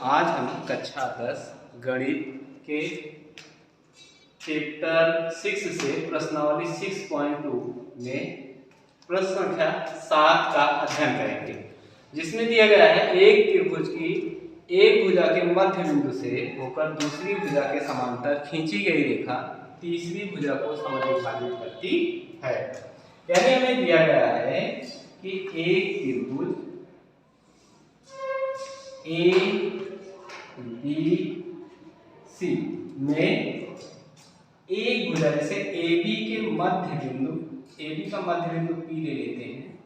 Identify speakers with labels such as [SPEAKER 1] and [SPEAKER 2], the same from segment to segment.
[SPEAKER 1] आज हम कक्षा 10 गणित के चैप्टर 6 से प्रश्नावली 6.2 में प्रश्न संख्या 7 का अध्ययन करेंगे, जिसमें दिया गया है एक त्रिभुज की एक भुजा के मध्य बिंदु से होकर दूसरी भुजा के समांतर खींची गई रेखा तीसरी भुजा को समद्विभाजित करती है। यानी हमें दिया गया है कि एक त्रिभुज ए बी सी में एक भुजा जैसे ए बी के मध्य बिंदु ए बी का मध्य बिंदु P ले लेते हैं,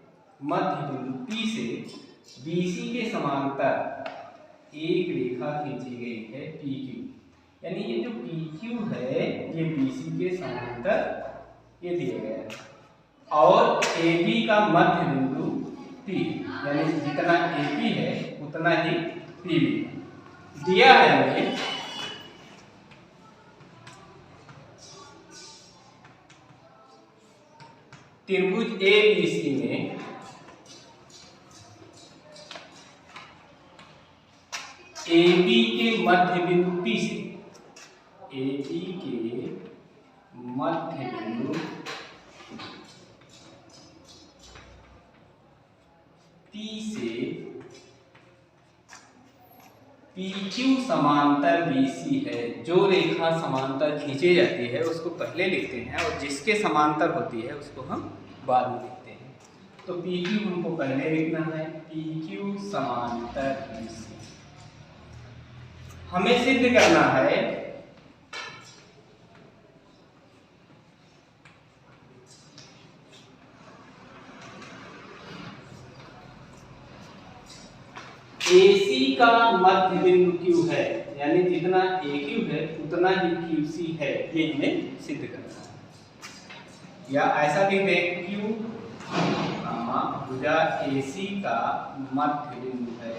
[SPEAKER 1] मध्य बिंदु P से BC के समांतर एक रेखा खींची गई है PQ। यानी ये जो PQ है ये BC के समांतर ये दिया गया है और AB का मध्य बिंदु P, यानी जितना AP है उतना ही PB दिया है हमें। त्रिभुज ABC में AB के मध्य बिंदु P से AB के मध्य बिंदु P से PQ समांतर BC है। जो रेखा समांतर खींची जाती है उसको पहले लिखते हैं और जिसके समांतर होती है उसको हम बाद में लिखते हैं। तो PQ हमको पहले लिखना है, PQ समांतर BC। हमें सिद्ध करना है AC का मध्य बिंदु Q है, यानी जितना AQ है उतना ही QC है, ये हमें सिद्ध करना है। या ऐसा भी देख Q भुजा AC का मध्य बिंदु है,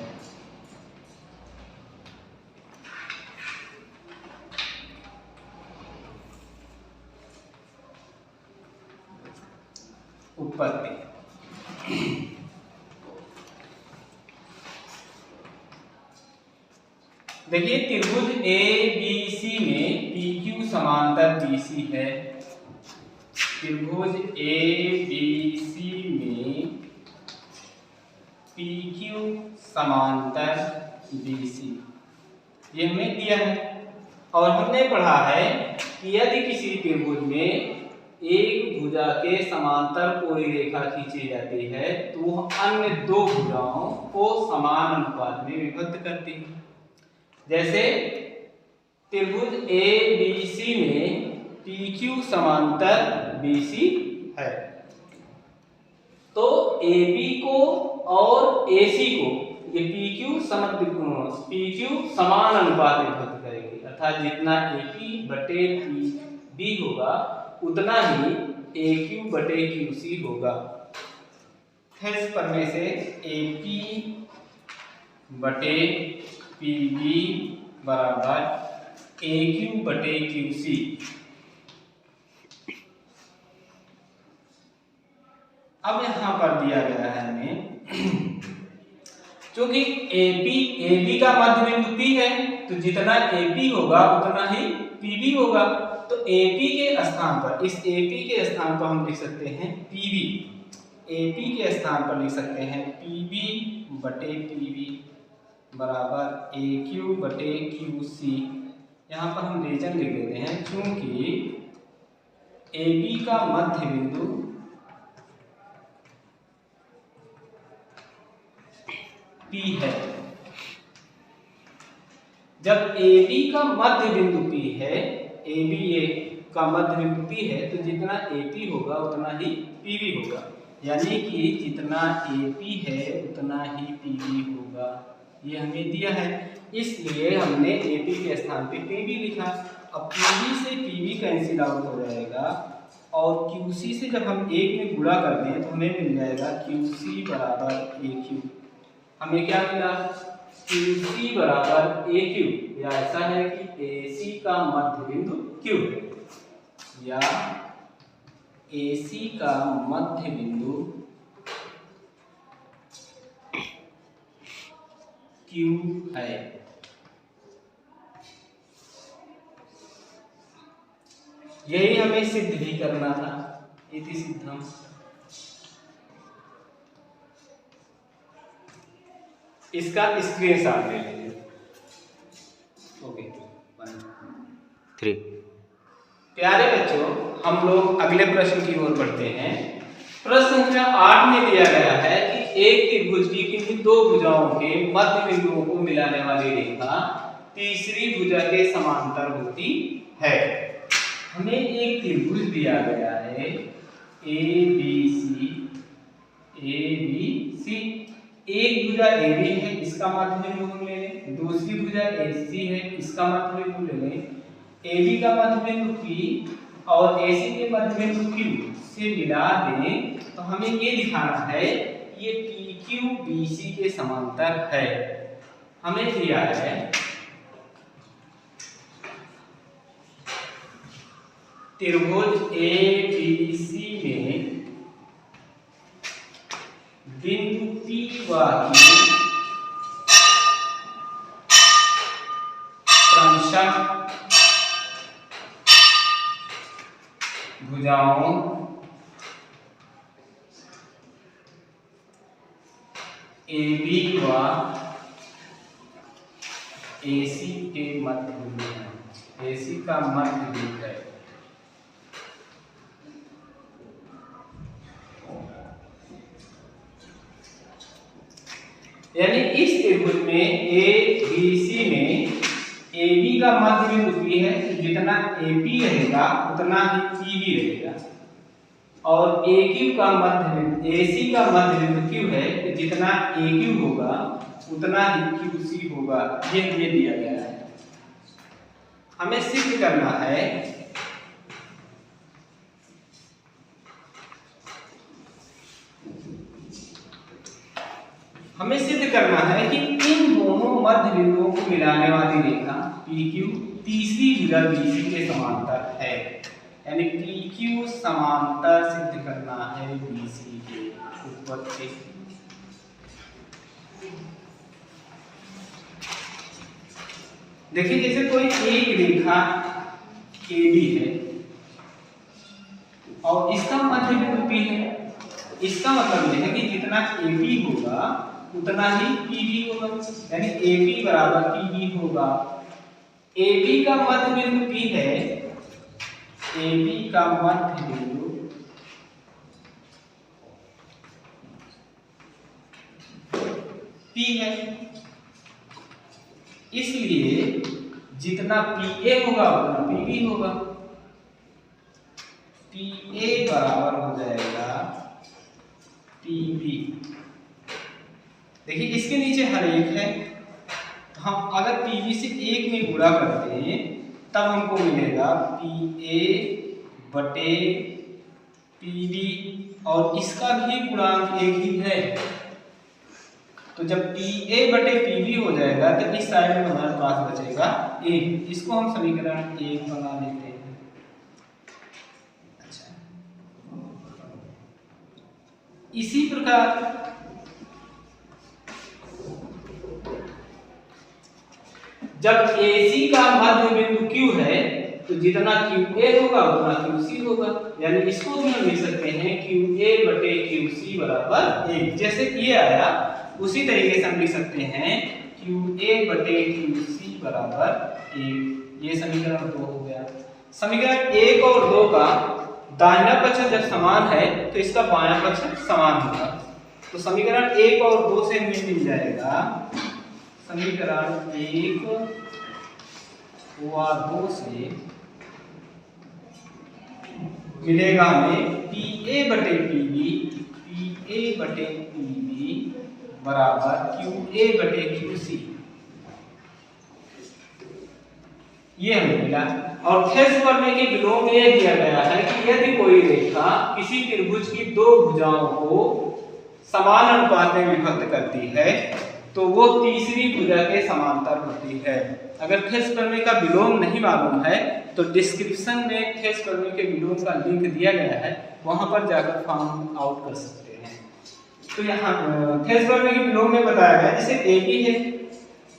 [SPEAKER 1] उत्पत्ति। देखिए त्रिभुज ABC में PQ समांतर BC है। त्रिभुज ABC में PQ समांतर BC ये हमें दिया है और हमने पढ़ा है कि यदि किसी त्रिभुज में एक भुजा के समांतर कोई रेखा खींची जाती है तो अन्य दो भुजाओं को समान अनुपात में विभक्त करती है। जैसे त्रिभुज ABC में PQ समांतर BC है, तो AB को और AC को ये PQ समान अनुपात में विभक्त करेंगे, अर्थात जितना AP बटे PB होगा उतना ही AQ बटे QC होगा। इस पढ़ने से AP बटे PB बराबर AQ बटे QC। अब यहां पर दिया गया है हमें क्योंकि AB का मध्य बिंदु P है तो जितना AP होगा उतना ही PB होगा। तो AP के स्थान पर इस AP के स्थान पर हम लिख सकते हैं PB, AP के स्थान पर लिख सकते हैं PB बटे PB बराबर AQ बटे QC। यहाँ पर हम रीजन लिख देते हैं क्योंकि AB का मध्य बिंदु P है। जब AB का मध्य बिंदु P है, AB का मध्य बिंदु P है तो जितना AP होगा उतना ही PB होगा, यानी कि जितना AP है उतना ही PB होगा, ये हमें दिया है। इसलिए हमने AP के स्थान पे PB लिखा। अब PB से PB कैंसिल आउट हो जाएगा और QC से जब हम एक में गुणा कर दें तो हमें मिल जाएगा QC बराबर AQ। हमें क्या मिला? QC बराबर AQ, या ऐसा है कि AC का मध्य बिंदु Q है या AC का मध्य बिंदु Q है। यही हमें सिद्ध भी करना था। इति सिद्धम। इसका स्क्रीनशॉट ले लीजिए। ओके 1 3। प्यारे बच्चों, हम लोग अगले प्रश्न की ओर बढ़ते हैं। प्रश्न संख्या 8 में दिया गया है कि एक त्रिभुज की किन्हीं दो भुजाओं के मध्य बिंदुओं को मिलाने वाली रेखा तीसरी भुजा के समांतर होती है। हमें एक त्रिभुज दिया गया है ABC। एक भुजा AB है, इसका मध्य बिंदु हम ले लें। दूसरी भुजा AC है, इसका मध्य बिंदु ले लें। AB का मध्य बिंदु P और AC के मध्य बिंदु Q से मिला दें तो हमें ये दिखाना है ये PQ BC के समांतर है। हमें दिया है त्रिभुज ABC में बिंदु P व Q क्रमशः भुजाओं AB व AC के मध्य बिंदु है। AC का मध्य बिंदु है। यानी इस त्रिभुज में ABC में AB का मध्य बिंदु P है, जितना AP रहेगा उतना ही PB रहेगा। और AQ का मध्य बिंदु AC का मध्य बिंदु Q है, जितना AQ होगा उतना ही QC होगा। ये दिया गया है। हमें सिद्ध करना है कि इन दोनों मध्य बिंदुओं को मिलाने वाली रेखा PQ तीसरी भुजा BC के समांतर है। यानी PQ समांतर सिद्ध करना है BC के ऊपर से। देखिए जैसे कोई एक रेखा AB है और इसका मध्य बिंदु P है। इसका मतलब यह है कि जितना AB होगा उतना ही PB होगा। यानी AB बराबर PB होगा। AB का मध्य बिंदु P है। AB का मध्य बिंदु P है। इसलिए जितना PA होगा उतना PB होगा। PA बराबर हो जाएगा PB। देखिए इसके नीचे हर एक है, तो हम अगर PB से 1 में गुणा करते हैं तब हमको मिलेगा PA बटे PB और इसका भी गुणांक 1 ही है। तो जब PA बटे PB हो जाएगा तो इस साइड में हमारे पास बचेगा 1। इसको हम समीकरण 1 बना लेते हैं। अच्छा, इसी प्रकार जब AC का मध्य बिंदु Q है तो जितना QA होगा उतना QC होगा। यानी इसको भी हम लिख सकते हैं QA बटे QC बराबर 1। जैसे ये आया उसी तरीके से हम लिख सकते हैं QA बटे QC बराबर 1। ये समीकरण 2 हो गया। समीकरण 1 और 2 का दाहिना पक्ष जब समान है तो इसका बायां पक्ष समान होगा। तो समीकरण 1 और 2 से हमें मिल जाएगा समीकरण 1 व 2 से मिलेगा हमें PA बटे PB बराबर QA बटे QC। ये हमें मिला। और खेस करने के विलोम में यह दिया गया है कि यदि कोई रेखा किसी त्रिभुज की दो भुजाओं को समान अनुपात में विभक्त करती है तो वो तीसरी भुजा के समांतर होती है। अगर खेस करने का विलोम नहीं मालूम है तो डिस्क्रिप्शन में खेस करने के विलोम का लिंक दिया गया है, वहां पर जाकर फाइंड आउट कर सकते हैं। तो यहाँ खेस करने के विलोम में बताया गया जैसे AB है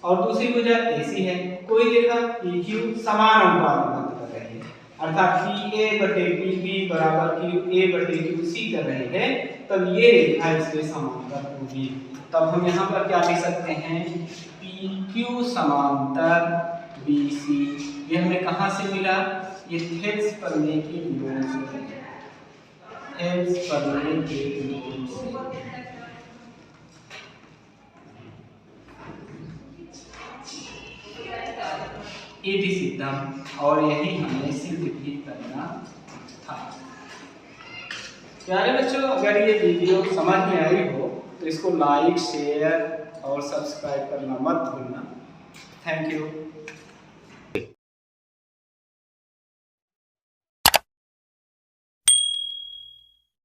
[SPEAKER 1] और दूसरी भुजा AC है। कोई रेखा PQ समान अनुपात में विभक्त कर रही है। अर्थात PA/PB बराबर QA/QC कर रहे हैं, तब ये रेखा इसके समांतर होगी। तब हम यहाँ पर क्या लिख सकते हैं, PQ समांतर BC। ये हमें कहाँ से मिला, ये थेल्स प्रमेय के विलोम से, थेल्स प्रमेय के विलोम से। ये भी सिद्धम, और यही हमें सिद्ध भी करना था। प्यारे बच्चों, अगर ये वीडियो समझ में आई हो तो इसको लाइक, शेयर और सब्सक्राइब करना मत भूलना। Thank you.